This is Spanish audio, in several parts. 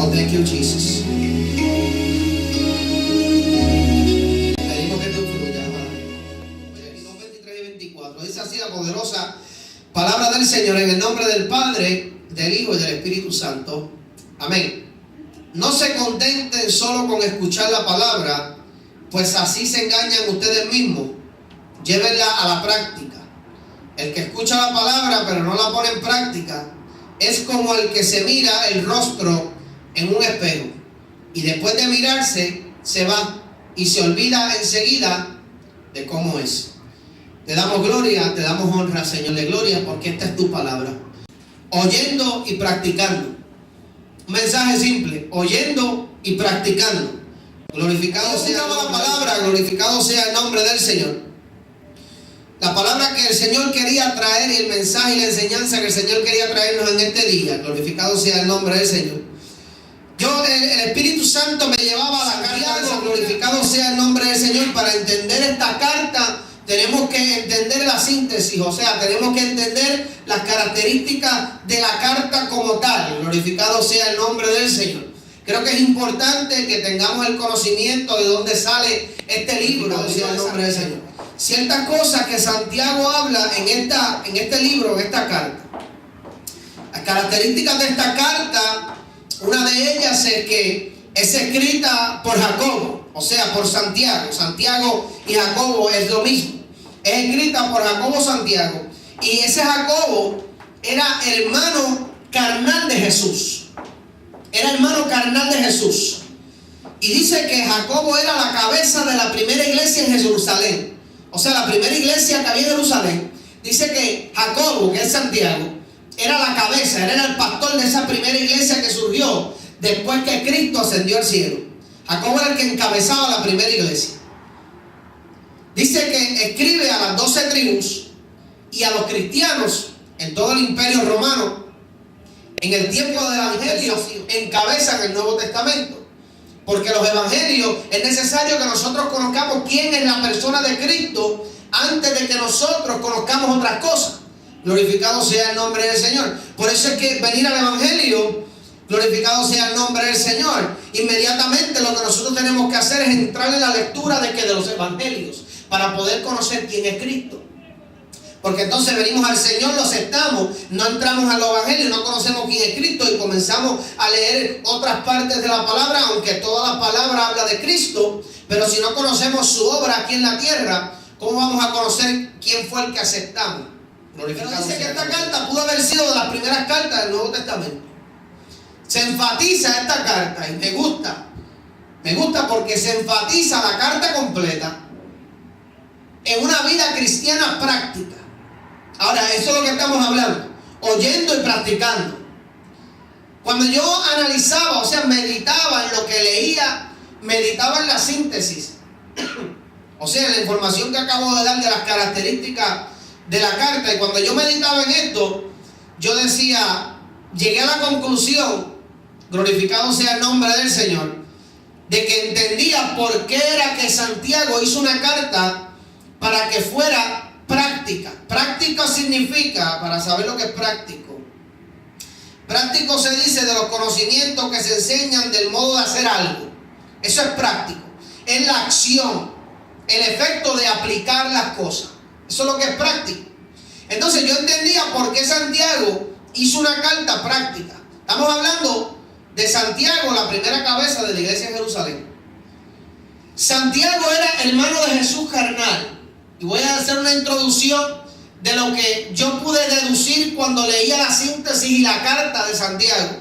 Oh, thank you, Jesus. Pedimos que tú fluyas, Padre. 23 y 24. Dice así la poderosa palabra del Señor, en el nombre del Padre, del Hijo y del Espíritu Santo. Amén. No se contenten solo con escuchar la palabra, pues así se engañan ustedes mismos. Llévenla a la práctica. El que escucha la palabra pero no la pone en práctica es como el que se mira el rostro en un espejo y después de mirarse se va y se olvida enseguida de cómo es. Te damos gloria, te damos honra, Señor de gloria, porque esta es tu palabra. Oyendo y practicando. Un mensaje simple: oyendo y practicando. Glorificado sea la palabra, glorificado sea el nombre del Señor. La palabra que el Señor quería traer y el mensaje y la enseñanza que el Señor quería traernos en este día. Glorificado sea el nombre del Señor. El Espíritu Santo me llevaba a la carta. Glorificado sea el nombre del Señor. Para entender esta carta tenemos que entender la síntesis, o sea, tenemos que entender las características de la carta como tal. Glorificado sea el nombre del Señor. Creo que es importante que tengamos el conocimiento de dónde sale este libro, sea el nombre del Señor. Ciertas cosas que Santiago habla en este libro, en esta carta. Las características de esta carta, una de ellas es que es escrita por Jacobo, o sea, por Santiago. Santiago y Jacobo es lo mismo. Es escrita por Jacobo Santiago. Y ese Jacobo era hermano carnal de Jesús. Era hermano carnal de Jesús. Y dice que Jacobo era la cabeza de la primera iglesia en Jerusalén. O sea, la primera iglesia que había en Jerusalén. Dice que Jacobo, que es Santiago, era la cabeza, era el pastor de esa primera iglesia que surgió después que Cristo ascendió al cielo. Jacobo era el que encabezaba la primera iglesia. Dice que escribe a las 12 tribus y a los cristianos en todo el imperio romano. En el tiempo del evangelio encabezan el Nuevo Testamento. Porque los evangelios es necesario que nosotros conozcamos quién es la persona de Cristo antes de que nosotros conozcamos otras cosas. Glorificado sea el nombre del Señor. Por eso es que venir al evangelio, glorificado sea el nombre del Señor. Inmediatamente lo que nosotros tenemos que hacer es entrar en la lectura de los evangelios para poder conocer quién es Cristo. Porque entonces venimos al Señor, lo aceptamos, no entramos al evangelio, no conocemos quién es Cristo y comenzamos a leer otras partes de la palabra, aunque toda la palabra habla de Cristo. Pero si no conocemos su obra aquí en la tierra, ¿cómo vamos a conocer quién fue el que aceptamos? Pero dice que esta carta pudo haber sido de las primeras cartas del Nuevo Testamento. Se enfatiza esta carta y me gusta porque se enfatiza la carta completa en una vida cristiana práctica. Ahora, eso es lo que estamos hablando, oyendo y practicando. Cuando yo analizaba, o sea, meditaba en lo que leía, meditaba en la síntesis, o sea, en la información que acabo de dar de las características de la carta. Y cuando yo meditaba en esto, yo decía, llegué a la conclusión, glorificado sea el nombre del Señor, de que entendía por qué era que Santiago hizo una carta para que fuera práctica. Práctica significa, para saber lo que es práctico, práctico se dice de los conocimientos que se enseñan del modo de hacer algo. Eso es práctico. Es la acción, el efecto de aplicar las cosas. Eso es lo que es práctico. Entonces yo entendía por qué Santiago hizo una carta práctica. Estamos hablando de Santiago, la primera cabeza de la iglesia de Jerusalén. Santiago era hermano de Jesús carnal. Y voy a hacer una introducción de lo que yo pude deducir cuando leía la síntesis y la carta de Santiago.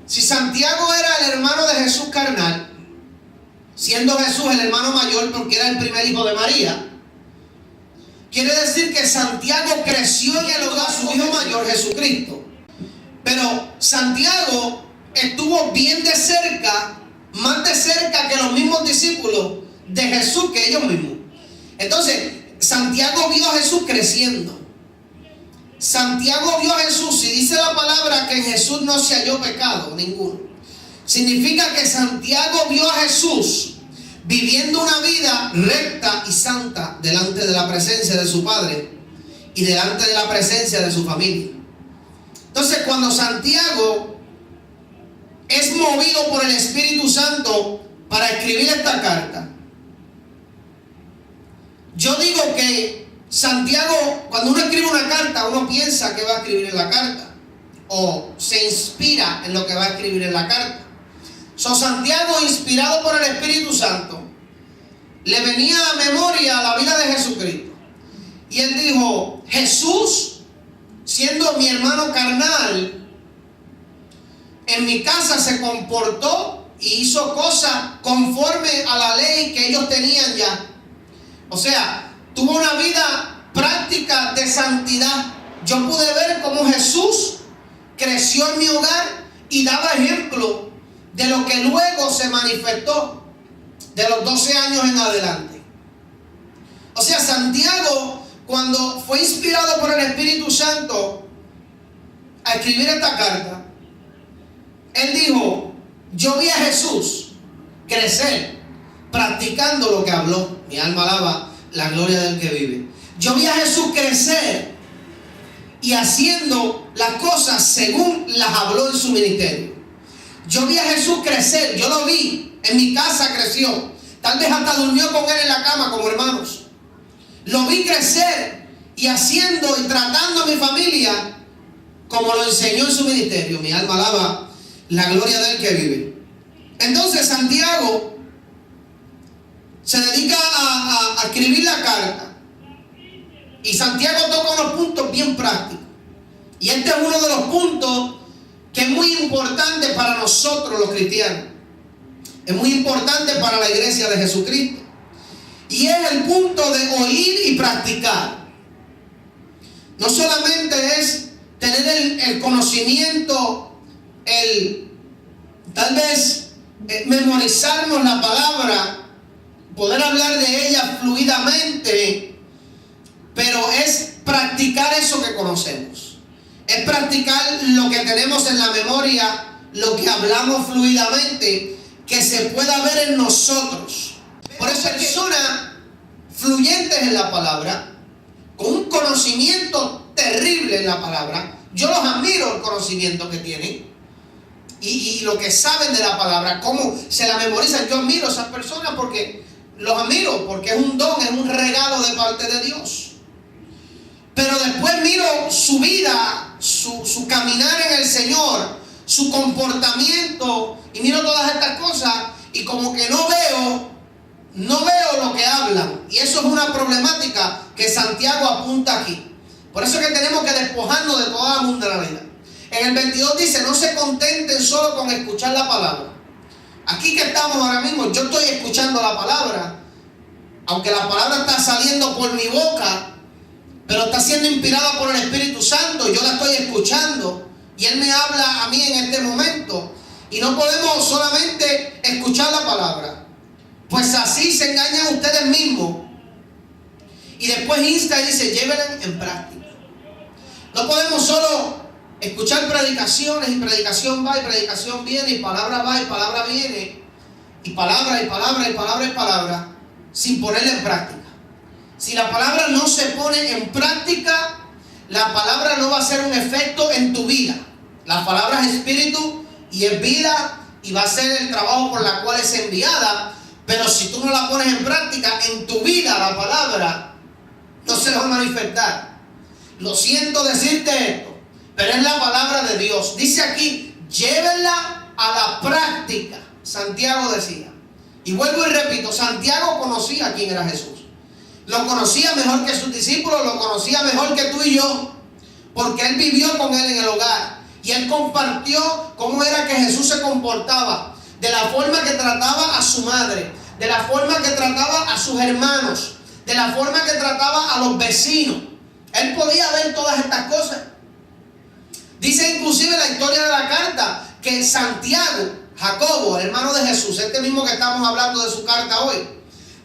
Si Santiago era el hermano de Jesús carnal, siendo Jesús el hermano mayor porque era el primer hijo de María, quiere decir que Santiago creció en el hogar de su hijo mayor, Jesucristo. Pero Santiago estuvo bien de cerca, más de cerca que los mismos discípulos de Jesús que ellos mismos. Entonces, Santiago vio a Jesús creciendo. Santiago vio a Jesús, y dice la palabra que en Jesús no se halló pecado ninguno. Significa que Santiago vio a Jesús viviendo una vida recta y santa delante de la presencia de su Padre y delante de la presencia de su familia. Entonces, cuando Santiago es movido por el Espíritu Santo para escribir esta carta? Yo digo que Santiago, cuando uno escribe una carta, uno piensa que va a escribir en la carta, o se inspira en lo que va a escribir en la carta. Santiago, inspirado por el Espíritu Santo, le venía a memoria la vida de Jesucristo. Y él dijo: Jesús, siendo mi hermano carnal, en mi casa se comportó y hizo cosas conforme a la ley que ellos tenían ya. O sea, tuvo una vida práctica de santidad. Yo pude ver cómo Jesús creció en mi hogar y daba ejemplo de lo que luego se manifestó de los 12 años en adelante. O sea, Santiago, cuando fue inspirado por el Espíritu Santo a escribir esta carta, él dijo: yo vi a Jesús crecer practicando lo que habló. Mi alma alaba la gloria del que vive. Yo vi a Jesús crecer y haciendo las cosas según las habló en su ministerio. Yo vi a Jesús crecer, yo lo vi, en mi casa creció. Tal vez hasta durmió con él en la cama como hermanos. Lo vi crecer y haciendo y tratando a mi familia como lo enseñó en su ministerio. Mi alma alaba la gloria del que vive. Entonces Santiago se dedica a escribir la carta. Y Santiago toca unos puntos bien prácticos. Y este es uno de los puntos que es muy importante para nosotros los cristianos. Es muy importante para la iglesia de Jesucristo. Y es el punto de oír y practicar. No solamente es tener el conocimiento, tal vez memorizarnos la palabra, poder hablar de ella fluidamente, pero es practicar eso que conocemos. Es practicar lo que tenemos en la memoria, lo que hablamos fluidamente, que se pueda ver en nosotros. Por eso personas fluyentes en la palabra, con un conocimiento terrible en la palabra, yo los admiro el conocimiento que tienen y lo que saben de la palabra, cómo se la memorizan. Yo admiro a esas personas porque los admiro, porque es un don, es un regalo de parte de Dios. Pero después miro su vida, su caminar en el Señor, su comportamiento, y miro todas estas cosas y como que no veo lo que hablan. Y eso es una problemática que Santiago apunta aquí. Por eso es que tenemos que despojarnos de toda la mundanalidad. En el 22 dice: no se contenten solo con escuchar la palabra. Aquí que estamos ahora mismo, yo estoy escuchando la palabra, aunque la palabra está saliendo por mi boca, pero está siendo inspirada por el Espíritu Santo. Yo la estoy escuchando y Él me habla a mí en este momento. Y no podemos solamente escuchar la palabra, pues así se engañan ustedes mismos. Y después insta y dice: llévenla en práctica. No podemos solo escuchar predicaciones, y predicación va y predicación viene, y palabra va y palabra viene, y palabra y palabra y palabra y palabra, sin ponerla en práctica. Si la palabra no se pone en práctica, la palabra no va a hacer un efecto en tu vida. La palabra es espíritu y es vida, y va a ser el trabajo por la cual es enviada. Pero si tú no la pones en práctica, en tu vida la palabra no se va a manifestar. Lo siento decirte esto, pero es la palabra de Dios. Dice aquí: llévenla a la práctica. Santiago decía, y vuelvo y repito, Santiago conocía quién era Jesús. Lo conocía mejor que sus discípulos, lo conocía mejor que tú y yo, porque él vivió con él en el hogar. Y él compartió cómo era que Jesús se comportaba, de la forma que trataba a su madre, de la forma que trataba a sus hermanos, de la forma que trataba a los vecinos. Él podía ver todas estas cosas. Dice inclusive la historia de la carta que Santiago, Jacobo, el hermano de Jesús, este mismo que estamos hablando de su carta hoy,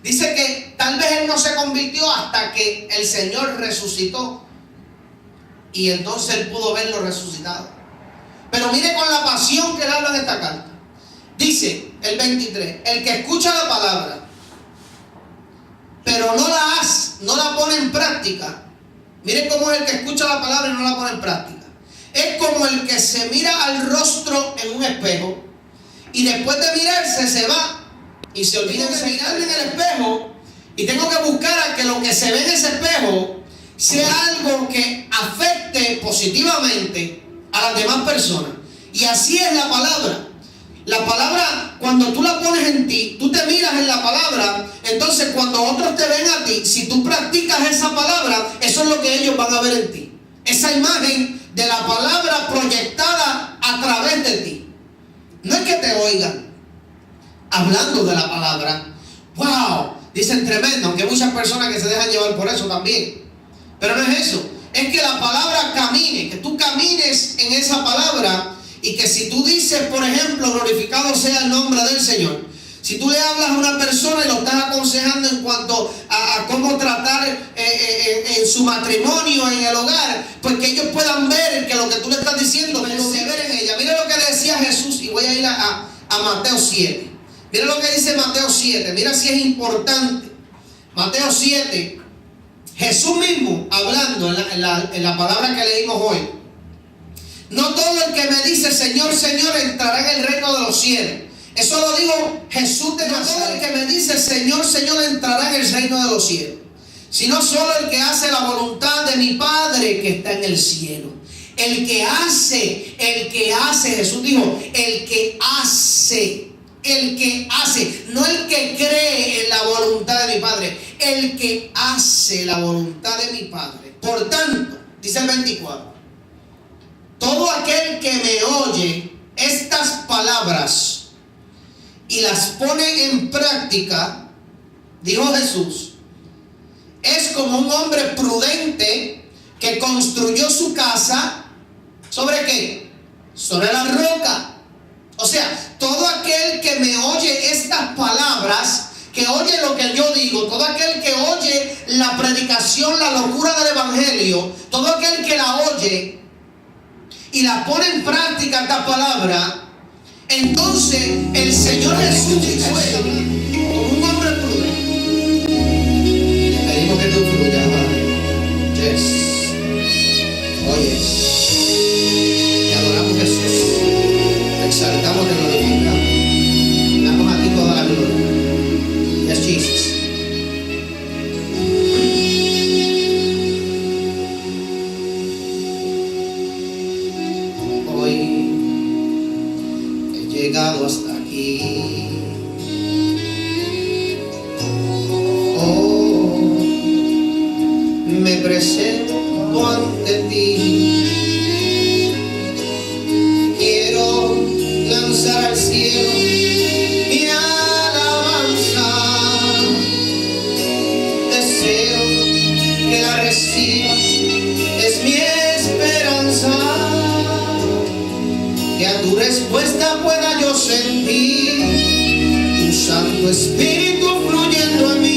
dice que tal vez él no se convirtió hasta que el Señor resucitó. Y entonces él pudo verlo resucitado. Pero mire con la pasión que él habla de esta carta. Dice el 23: el que escucha la palabra, pero no la pone en práctica. Mire cómo es el que escucha la palabra y no la pone en práctica. Es como el que se mira al rostro en un espejo y después de mirarse se va y se olvida de mirarme en el espejo, y tengo que buscar a que lo que se ve en ese espejo sea algo que afecte positivamente a las demás personas. Y así es la palabra. La palabra, cuando tú la pones en ti, tú te miras en la palabra, entonces cuando otros te ven a ti, si tú practicas esa palabra, eso es lo que ellos van a ver en ti. Esa imagen de la palabra proyectada a través de ti. No es que te oigan hablando de la palabra. ¡Wow! Dicen tremendo, aunque hay muchas personas que se dejan llevar por eso también. Pero no es eso. Es que la palabra camine, que tú camines en esa palabra. Y que si tú dices, por ejemplo, glorificado sea el nombre del Señor. Si tú le hablas a una persona y lo estás aconsejando en cuanto a cómo tratar en su matrimonio, en el hogar, pues que ellos puedan ver que lo que tú le estás diciendo, perseveren en ella. Mira lo que decía Jesús, y voy a ir a Mateo 7. Mira lo que dice Mateo 7, mira si es importante. Mateo 7, Jesús mismo hablando en la palabra que leímos hoy. No todo el que me dice Señor, Señor entrará en el reino de los cielos. Eso lo dijo Jesús de Nazaret. No todo el que me dice Señor, Señor entrará en el reino de los cielos, sino solo el que hace la voluntad de mi Padre que está en el cielo. El que hace, Jesús dijo, el que hace, no el que cree en la voluntad de mi Padre, el que hace la voluntad de mi Padre. Por tanto, dice el 24, todo aquel que me oye estas palabras y las pone en práctica, dijo Jesús, es como un hombre prudente que construyó su casa, ¿sobre qué? Sobre la roca. O sea, todo aquel que me oye estas palabras, que oye lo que yo digo, todo aquel que oye la predicación, la locura del evangelio, todo aquel que la oye y la pone en práctica esta palabra, entonces el Señor Jesús fue como un hombre prudente. Pedimos que tú fluyas, Padre. Yes. Oye, te adoramos, Jesús. Te exaltamos, te glorificamos. Damos a ti toda la gloria. Yes, Jesus. Llegado hasta aquí, oh, me presento ante ti, quiero lanzar al cielo mi alabanza, deseo que la recibas, es mi esperanza. Que a tu respuesta pueda yo sentir tu Santo Espíritu fluyendo en mí.